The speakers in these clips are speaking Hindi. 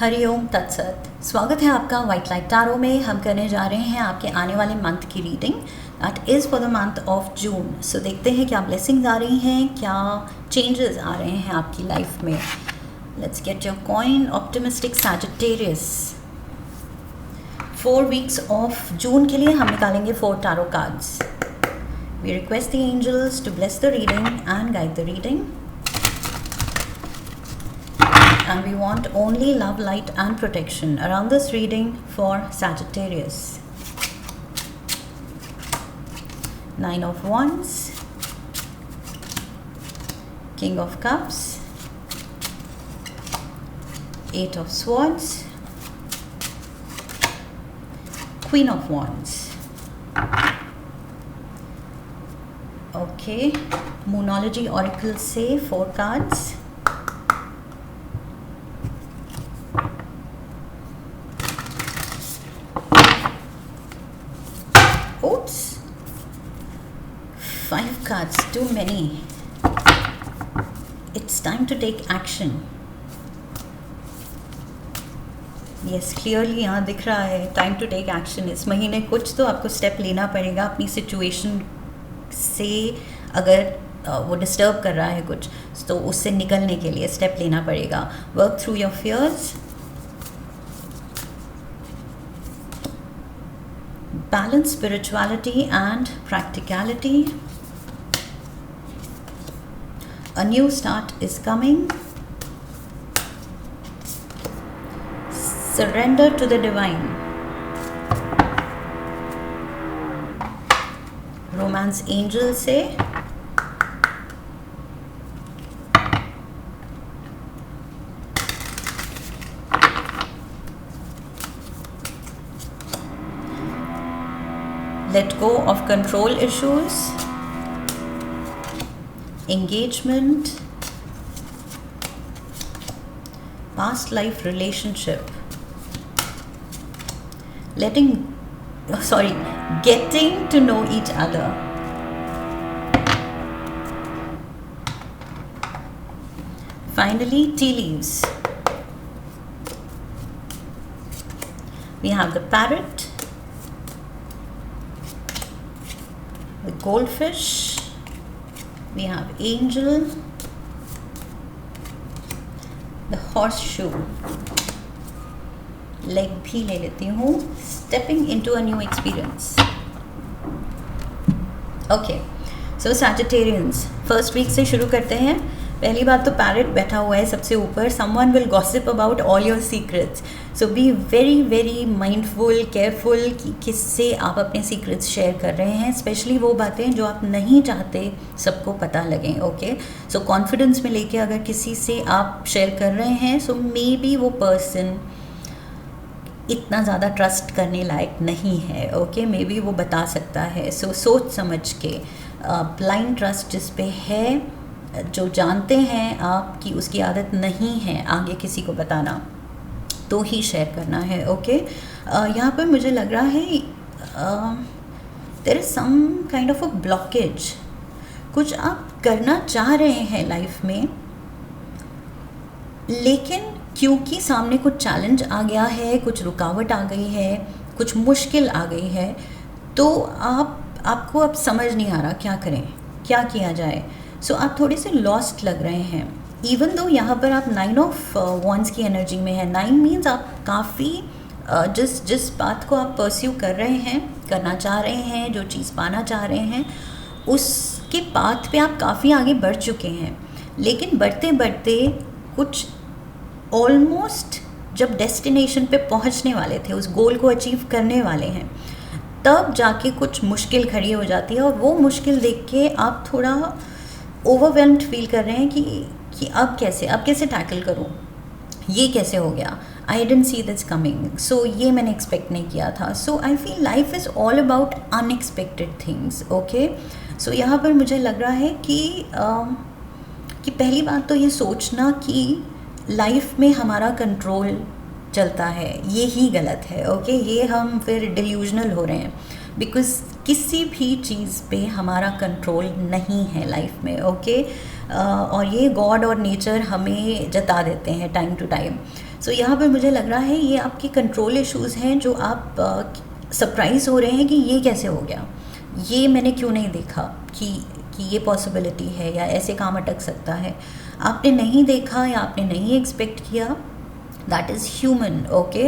हरिओम तत्सत। स्वागत है आपका वाइट लाइट टारो में। हम करने जा रहे हैं आपके आने वाले मंथ की reading, that is for the month of June. So देखते हैं क्या ब्लेसिंग्स आ रही हैं, क्या चेंजेस आ रहे हैं आपकी लाइफ में। Let's get your coin. Optimistic Sagittarius. 4 weeks of June के लिए हम निकालेंगे 4 tarot cards. We request the angels to bless the reading and guide the reading. And we want only love, light and protection around this reading for Sagittarius. 9 of Wands, King of Cups, 8 of Swords, Queen of Wands. Okay, Moonology Oracle से 4 cards. Oops, 5 cards, too many. It's time to take action. Yes, clearly यहाँ दिख रहा है टाइम टू टेक एक्शन। इस महीने कुछ तो आपको स्टेप लेना पड़ेगा अपनी सिचुएशन से। अगर वो डिस्टर्ब कर रहा है कुछ, तो उससे निकलने के लिए स्टेप लेना पड़ेगा। Work through your fears, balance spirituality and practicality. A new start is coming. Surrender to the divine. Romance angel say let go of control issues, engagement, past life relationship, getting to know each other. Finally, tea leaves. We have the parrot, the goldfish, we have angel, the horseshoe. Leg भी ले लेती हूँ। Stepping into a new experience. Okay, so Sagittarians, first week से शुरू करते हैं। पहली बात तो पैरेट बैठा हुआ है सबसे ऊपर। Someone will gossip about all your secrets, so be very very mindful, careful कि किससे आप अपने सीक्रेट्स शेयर कर रहे हैं, स्पेशली वो बातें जो आप नहीं चाहते सबको पता लगें। ओके, सो कॉन्फिडेंस में लेके अगर किसी से आप शेयर कर रहे हैं, सो मे बी वो पर्सन इतना ज़्यादा ट्रस्ट करने लायक नहीं है। ओके, मे बी वो बता सकता है। सो सोच समझ के, ब्लाइंड ट्रस्ट जिस पे है, जो जानते हैं आप कि उसकी आदत नहीं है आगे किसी को बताना, तो ही शेयर करना है। ओके, यहाँ पर मुझे लग रहा है there is some kind of a blockage. कुछ आप करना चाह रहे हैं लाइफ में, लेकिन क्योंकि सामने कुछ चैलेंज आ गया है, कुछ रुकावट आ गई है, कुछ मुश्किल आ गई है, तो आपको अब समझ नहीं आ रहा क्या करें, क्या किया जाए। सो आप थोड़े से लॉस्ट लग रहे हैं। इवन दो यहाँ पर आप 9 ऑफ वॉन्ड्स की एनर्जी में है। 9 मीन्स आप काफ़ी जिस बात को आप परस्यू कर रहे हैं, करना चाह रहे हैं, जो चीज़ पाना चाह रहे हैं, उसके पाथ पे आप काफ़ी आगे बढ़ चुके हैं। लेकिन बढ़ते बढ़ते कुछ ऑलमोस्ट जब डेस्टिनेशन पे पहुंचने वाले थे, उस गोल को अचीव करने वाले हैं, तब जाके कुछ मुश्किल खड़ी हो जाती है। और वो मुश्किल देख के आप थोड़ा ओवरवेल्म्ड फील कर रहे हैं कि अब कैसे टैकल करूं, ये कैसे हो गया, I didn't see this coming, so ये मैंने एक्सपेक्ट नहीं किया था। So I feel life is all about unexpected things. Okay, so यहाँ पर मुझे लग रहा है कि पहली बात तो ये सोचना कि लाइफ में हमारा कंट्रोल चलता है, ये ही गलत है। ओके, ये हम फिर डिल्यूजनल हो रहे हैं, बिकॉज किसी भी चीज़ पे हमारा कंट्रोल नहीं है लाइफ में। ओके, और ये गॉड और नेचर हमें जता देते हैं टाइम टू टाइम। सो यहाँ पर मुझे लग रहा है ये आपके कंट्रोल इश्यूज़ हैं, जो आप सरप्राइज़ हो रहे हैं कि ये कैसे हो गया, ये मैंने क्यों नहीं देखा कि ये पॉसिबिलिटी है या ऐसे काम अटक सकता है। आपने नहीं देखा या आपने नहीं एक्सपेक्ट किया, that is human, okay.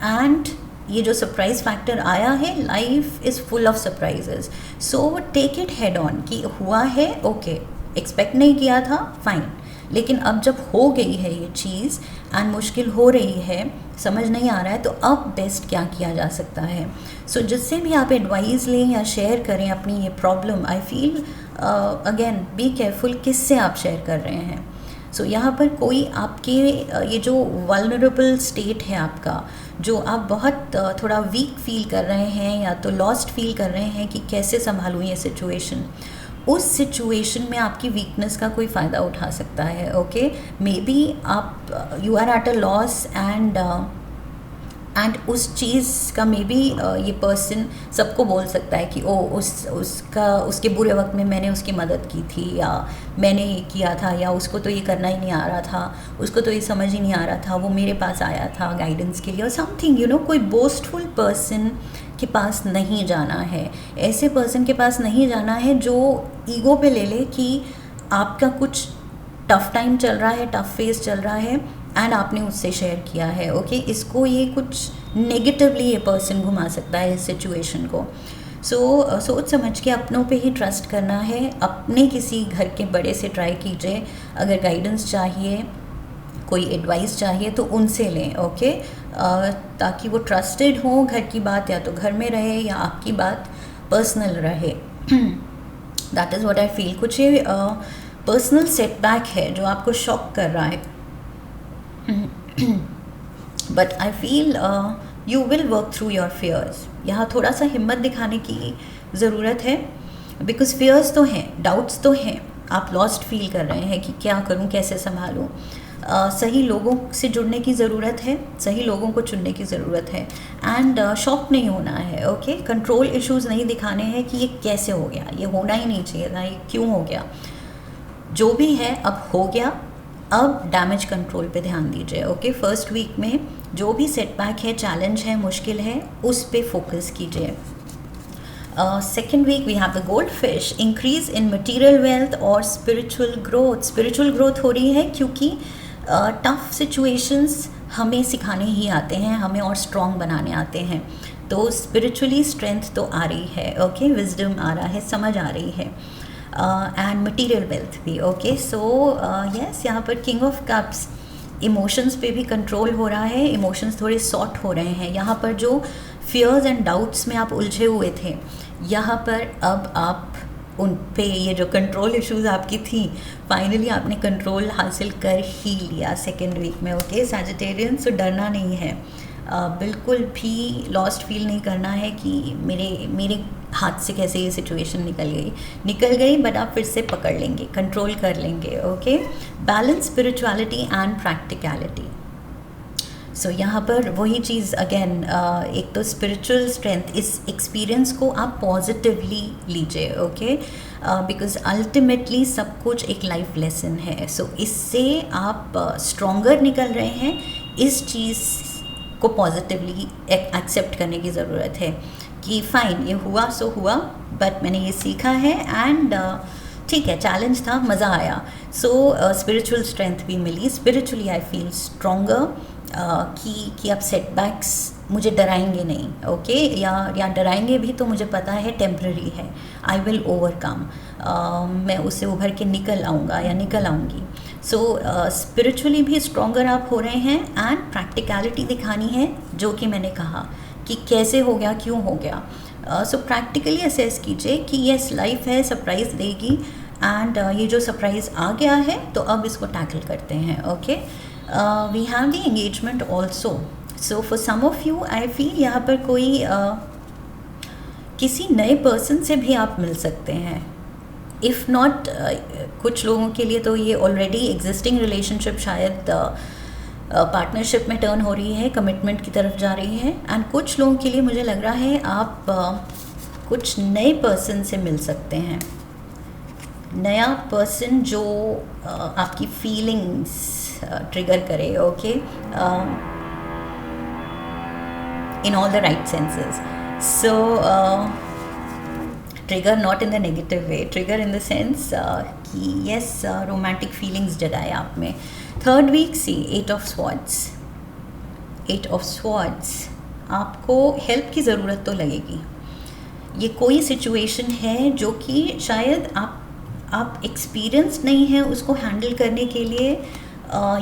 And ये जो सरप्राइज फैक्टर आया है, life is full of surprises, so take it head on कि हुआ है, ओके, एक्सपेक्ट नहीं किया था, फाइन, लेकिन अब जब हो गई है ये चीज़ एंड मुश्किल हो रही है, समझ नहीं आ रहा है, तो अब बेस्ट क्या किया जा सकता है। सो जिससे भी आप एडवाइस लें या शेयर करें अपनी ये problem, I feel again be careful किससे आप शेयर कर रहे हैं। सो यहाँ पर कोई आपके ये जो वल्नरेबल स्टेट है आपका, जो आप बहुत थोड़ा वीक फील कर रहे हैं या तो लॉस्ट फील कर रहे हैं कि कैसे संभालूँ ये सिचुएशन, उस सिचुएशन में आपकी वीकनेस का कोई फ़ायदा उठा सकता है, ओके। मे बी आप you are at a loss and उस चीज़ का मे बी ये पर्सन सबको बोल सकता है कि ओ उसके बुरे वक्त में मैंने उसकी मदद की थी, या मैंने ये किया था, या उसको तो ये करना ही नहीं आ रहा था, उसको तो ये समझ ही नहीं आ रहा था, वो मेरे पास आया था गाइडेंस के लिए और समथिंग, यू नो। कोई बोस्टफुल पर्सन के पास नहीं जाना है, ऐसे पर्सन के पास नहीं जाना है जो ईगो पे ले ले कि आपका कुछ टफ़ टाइम चल रहा है, टफ़ फेस चल रहा है एंड आपने उससे शेयर किया है, ओके। इसको ये कुछ नेगेटिवली ये पर्सन घुमा सकता है इस सिचुएशन को। सो सोच समझ के अपनों पे ही ट्रस्ट करना है। अपने किसी घर के बड़े से ट्राई कीजिए, अगर गाइडेंस चाहिए, कोई एडवाइस चाहिए तो उनसे लें, ओके। ताकि वो ट्रस्टेड हो, घर की बात या तो घर में रहे या आपकी बात पर्सनल रहे। That is what I feel. कुछ ये पर्सनल सेटबैक है जो आपको शॉक कर रहा है, but I feel you will work through your fears. यहाँ थोड़ा सा हिम्मत दिखाने की ज़रूरत है, बिकॉज फियर्स तो हैं, डाउट्स तो हैं, आप लॉस्ट फील कर रहे हैं कि क्या करूँ, कैसे संभालूँ। सही लोगों से जुड़ने की ज़रूरत है, सही लोगों को चुनने की ज़रूरत है एंड शॉक नहीं होना है, ओके। कंट्रोल इश्यूज़ नहीं दिखाने हैं कि ये कैसे हो गया, ये होना ही नहीं चाहिए था, ये क्यों हो गया। जो भी है अब हो गया, अब डैमेज कंट्रोल पे ध्यान दीजिए, ओके। फर्स्ट वीक में जो भी सेटबैक है, चैलेंज है, मुश्किल है, उस पे फोकस कीजिए। Second week we have the goldfish, increase in material wealth और स्पिरिचुअल ग्रोथ। स्पिरिचुअल ग्रोथ हो रही है क्योंकि टफ सिचुएशंस हमें सिखाने ही आते हैं, हमें और स्ट्रॉन्ग बनाने आते हैं। तो स्पिरिचुअली स्ट्रेंथ तो आ रही है, ओके। विजडम आ रहा है, समझ आ रही है, एंड मटीरियल वेल्थ भी, ओके। सो यस, यहाँ पर किंग ऑफ कप्स, इमोशंस पे भी कंट्रोल हो रहा है, इमोशंस थोड़े सॉर्ट हो रहे हैं। यहाँ पर जो फियर्स एंड डाउट्स में आप उलझे हुए थे, यहाँ पर अब आप उन पे ये जो कंट्रोल इश्यूज आपकी थी, फाइनली आपने कंट्रोल हासिल कर ही लिया सेकेंड वीक में, ओके सैजिटेरियन। सो डरना नहीं है, बिल्कुल भी लॉस्ट फील नहीं करना है कि मेरे हाथ से कैसे ये सिचुएशन निकल गई, बट आप फिर से पकड़ लेंगे, कंट्रोल कर लेंगे, okay. Balance spirituality and practicality. So यहाँ पर वही चीज़ अगेन, एक तो स्पिरिचुअल स्ट्रेंथ, इस एक्सपीरियंस को आप पॉजिटिवली लीजिए, ओके, बिकॉज अल्टीमेटली सब कुछ एक लाइफ लेसन है। सो इससे आप स्ट्रॉन्गर निकल रहे हैं, इस चीज़ को पॉजिटिवली एक्सेप्ट करने की ज़रूरत है कि फ़ाइन, ये हुआ सो हुआ, बट मैंने ये सीखा है एंड ठीक है, चैलेंज था, मज़ा आया। सो स्पिरिचुअल स्ट्रेंथ भी मिली, स्पिरिचुअली आई फील स्ट्रॉन्गर, कि अब सेटबैक्स मुझे डराएंगे नहीं, ओके, या डराएंगे भी तो मुझे पता है टेम्प्रेरी है, आई विल ओवरकम, मैं उससे उभर के निकल आऊँगा या निकल आऊँगी। सो स्पिरिचुअली भी स्ट्रॉन्गर आप हो रहे हैं एंड प्रैक्टिकलिटी दिखानी है, जो कि मैंने कहा कि कैसे हो गया, क्यों हो गया। सो प्रैक्टिकली असेस कीजिए कि येस, लाइफ है, सरप्राइज़ देगी एंड ये जो सरप्राइज़ आ गया है तो अब इसको टैकल करते हैं, okay. We have the engagement also. So for some of you I feel यहाँ पर कोई किसी नए पर्सन से भी आप मिल सकते हैं, इफ़ नॉट कुछ लोगों के लिए तो ये ऑलरेडी एग्जिस्टिंग रिलेशनशिप शायद पार्टनरशिप में टर्न हो रही है, कमिटमेंट की तरफ जा रही है, एंड कुछ लोगों के लिए मुझे लग रहा है आप कुछ नए पर्सन से मिल सकते हैं। नया पर्सन जो आपकी फीलिंग्स ट्रिगर करे, okay, in all the right senses. So trigger not in the negative way, trigger in the sense कि yes, romantic feelings जगाए आप में. Third week see 8 of Swords. 8 of Swords, आपको हेल्प की ज़रूरत तो लगेगी. ये कोई सिचुएशन है जो कि शायद आप एक्सपीरियंस नहीं है उसको हैंडल करने के लिए,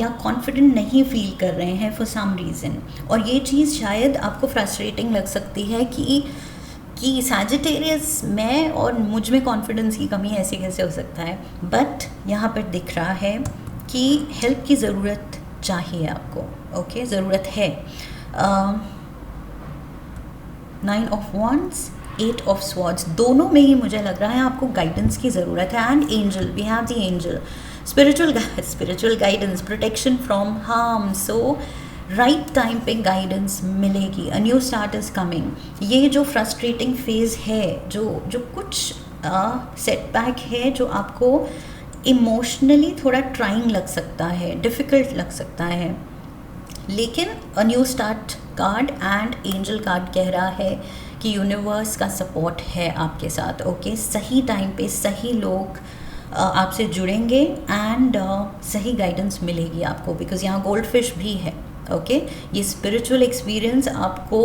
या कॉन्फिडेंट नहीं फील कर रहे हैं फॉर सम रीज़न. और ये चीज़ शायद आपको फ्रस्ट्रेटिंग लग सकती है कि सैजिटेरियस मैं और मुझ में कॉन्फिडेंस की कमी ऐसे कैसे हो सकता है. बट यहाँ पर दिख रहा है कि हेल्प की ज़रूरत चाहिए आपको, ओके, ज़रूरत है. 9 of Wands, 8 of Swords, दोनों में ही मुझे लग रहा है आपको गाइडेंस की ज़रूरत है. And angel, we have the angel, spiritual guidance, protection from harm. So right time पे गाइडेंस मिलेगी. A new start is coming. ये जो फ्रस्ट्रेटिंग फेज़ है, जो कुछ सेटबैक है, जो आपको इमोशनली थोड़ा ट्राइंग लग सकता है, डिफ़िकल्ट लग सकता है, लेकिन अ new start card and angel card कह रहा है कि यूनिवर्स का सपोर्ट है आपके साथ, ओके. सही टाइम पे सही लोग आपसे जुड़ेंगे एंड सही गाइडेंस मिलेगी आपको, बिकॉज यहाँ गोल्ड फिश भी है, ओके. ये स्पिरिचुअल एक्सपीरियंस आपको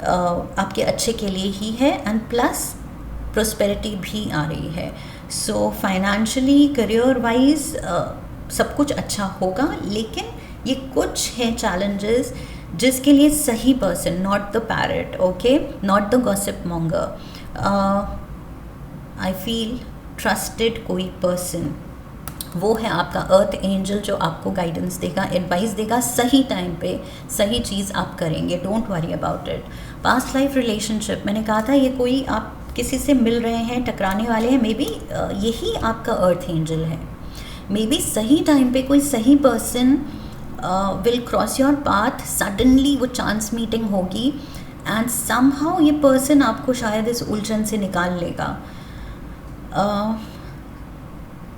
आपके अच्छे के लिए ही है एंड प्लस प्रोस्पेरिटी भी आ रही है. सो फाइनेंशियली, करियर वाइज सब कुछ अच्छा होगा, लेकिन ये कुछ हैं चैलेंजेस जिसके लिए सही person, not the parrot, okay, not the gossip monger, I feel trusted कोई पर्सन, वो है आपका अर्थ एंजल जो आपको गाइडेंस देगा, एडवाइस देगा. सही टाइम पे सही चीज़ आप करेंगे, don't worry about it. Past life relationship, मैंने कहा था ये कोई आप किसी से मिल रहे हैं, टकराने वाले हैं, मे बी यही आपका अर्थ एंजल है. मे बी सही टाइम पे कोई सही person will cross your path, suddenly वो चांस मीटिंग होगी एंड समहाउ ये पर्सन आपको शायद इस उलझन से निकाल लेगा.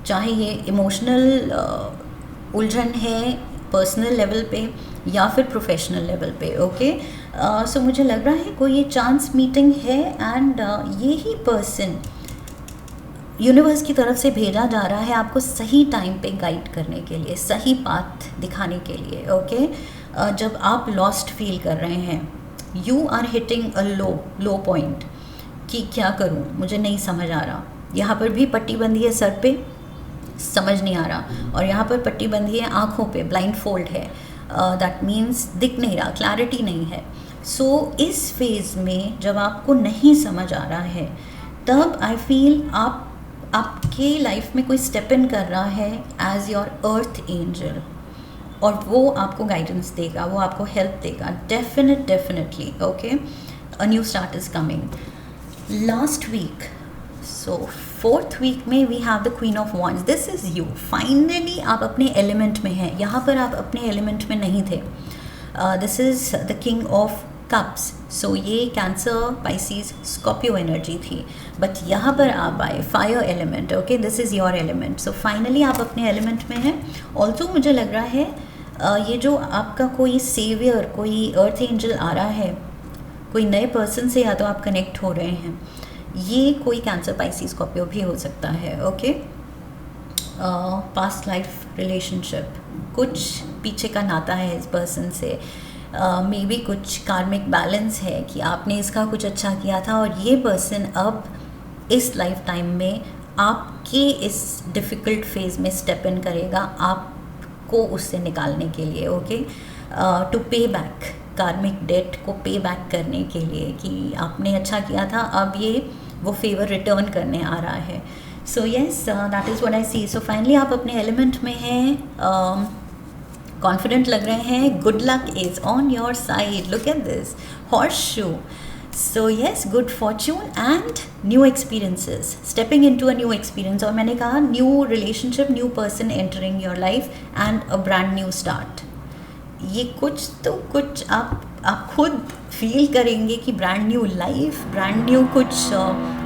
चाहे ये इमोशनल उलझन है पर्सनल लेवल पे या फिर प्रोफेशनल लेवल पे, ओके. सो मुझे लग रहा है कोई ये चांस मीटिंग है एंड ये ही पर्सन यूनिवर्स की तरफ से भेजा जा रहा है आपको सही टाइम पे गाइड करने के लिए, सही पाथ दिखाने के लिए, ओके. जब आप लॉस्ट फील कर रहे हैं, you are hitting a low point कि क्या करूं, मुझे नहीं समझ आ रहा. यहाँ पर भी पट्टी बंधी है सर पे, समझ नहीं आ रहा, और यहाँ पर पट्टी बंधी है आँखों पे, ब्लाइंड फोल्ड है, दैट मीन्स दिख नहीं रहा, क्लैरिटी नहीं है. सो इस फेज़ में जब आपको नहीं समझ आ रहा है, तब आई फील आपके लाइफ में कोई स्टेप इन कर रहा है एज योर अर्थ एंजल, और वो आपको गाइडेंस देगा, वो आपको हेल्प देगा, definitely, okay. A new start is coming. Last week, so 4th week में we have the queen of wands. This is you. Finally आप अपने एलिमेंट में हैं. यहाँ पर आप अपने एलिमेंट में नहीं थे. This is the king of cups. So ये कैंसर, पाइसिस, स्कॉर्पियो एनर्जी थी, बट यहाँ पर आप आए fire element, okay. This is your element. So finally आप अपने एलिमेंट में हैं. ऑल्सो मुझे लग रहा है ये जो आपका कोई सेवियर, कोई अर्थ एंजल आ रहा है, कोई नए पर्सन से या तो आप कनेक्ट हो रहे हैं, ये कोई कैंसर, पाइसिस, स्कॉर्पियो भी हो सकता है, ओके. पास्ट लाइफ रिलेशनशिप, कुछ पीछे का नाता है इस पर्सन से, मे बी कुछ कार्मिक बैलेंस है कि आपने इसका कुछ अच्छा किया था और ये पर्सन अब इस लाइफ टाइम में आपके इस डिफ़िकल्ट फेज़ में स्टेप इन करेगा आपको उससे निकालने के लिए, ओके. टू पे बैक, कार्मिक डेट को पे बैक करने के लिए कि आपने अच्छा किया था, अब ये वो फेवर रिटर्न करने आ रहा है. So yes, that is what I see. So finally आप अपने एलिमेंट में हैं, कॉन्फिडेंट लग रहे हैं, good luck is on your side. Look at this horseshoe. So yes, good fortune and new experiences, stepping into a new experience. और मैंने कहा new relationship, new person entering your life and a brand new start. ये कुछ आप खुद फील करेंगे कि brand new life, brand new कुछ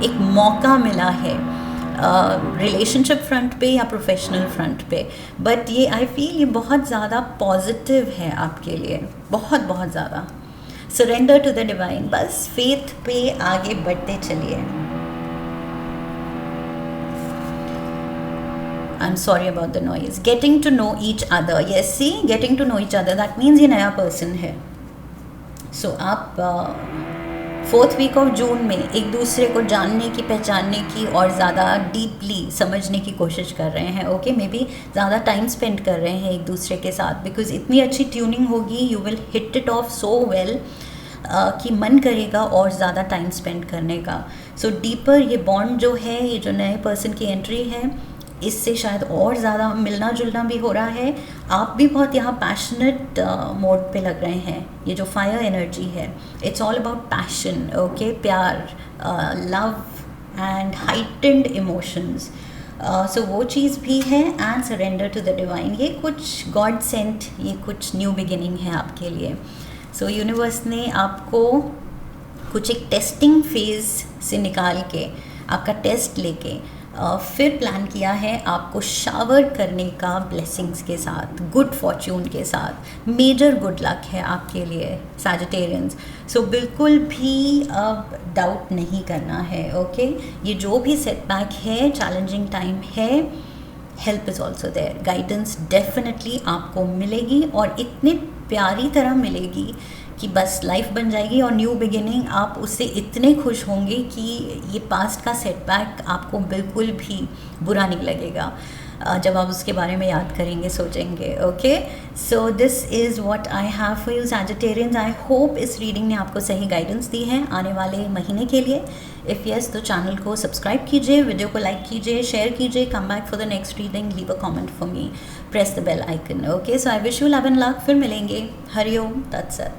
एक मौका मिला है. रिलेशनशिप फ्रंट पे या प्रोफेशनल फ्रंट पे, बट ये आई फील ये बहुत ज़्यादा पॉजिटिव है आपके लिए, बहुत बहुत ज़्यादा। सरेंडर टू द डिवाइन, बस फेथ पे आगे बढ़ते चलिए। I'm sorry about the noise. Getting to know each other. Yes, see, getting to know each other. That means ये नया person है. So आप 4th week of June में एक दूसरे को जानने की, पहचानने की और ज़्यादा डीपली समझने की कोशिश कर रहे हैं। ओके, मे बी ज़्यादा टाइम स्पेंड कर रहे हैं एक दूसरे के साथ, बिकॉज इतनी अच्छी ट्यूनिंग होगी, you will hit it of so well कि मन करेगा और ज़्यादा टाइम स्पेंड करने का। सो डीपर ये बॉन्ड जो है, ये जो नए पर्सन की एंट्री है, इससे शायद और ज़्यादा मिलना जुलना भी हो रहा है। आप भी बहुत यहाँ पैशनेट मोड पे लग रहे हैं। ये जो फायर एनर्जी है, it's all about passion, okay, प्यार, love and heightened emotions. So वो चीज़ भी है। And surrender to the divine, ये कुछ गॉड सेंट, ये कुछ न्यू बिगिनिंग है आपके लिए। सो यूनिवर्स ने आपको कुछ एक टेस्टिंग फेज से निकाल के, आपका टेस्ट लेके फिर प्लान किया है आपको शावर करने का ब्लेसिंग्स के साथ, गुड फॉर्च्यून के साथ। मेजर गुड लक है आपके लिए सैजिटेरियंस। सो बिल्कुल भी अब डाउट नहीं करना है। ओके, ये जो भी सेटबैक है, चैलेंजिंग टाइम है, help is also there. Guidance definitely आपको मिलेगी और इतनी प्यारी तरह मिलेगी कि बस लाइफ बन जाएगी और न्यू बिगिनिंग। आप उससे इतने खुश होंगे कि ये पास्ट का सेटबैक आपको बिल्कुल भी बुरा नहीं लगेगा जब आप उसके बारे में याद करेंगे, सोचेंगे। Okay, so this is what I have for you Sagittarians. I hope इस रीडिंग ने आपको सही गाइडेंस दी है आने वाले महीने के लिए। इफ़ यस, तो चैनल को सब्सक्राइब कीजिए, वीडियो को लाइक कीजिए, शेयर कीजिए, come back for the next reading, leave a comment for me, press the bell icon. Okay, so I wish you love and luck. फिर मिलेंगे। हरिओम तत्सत।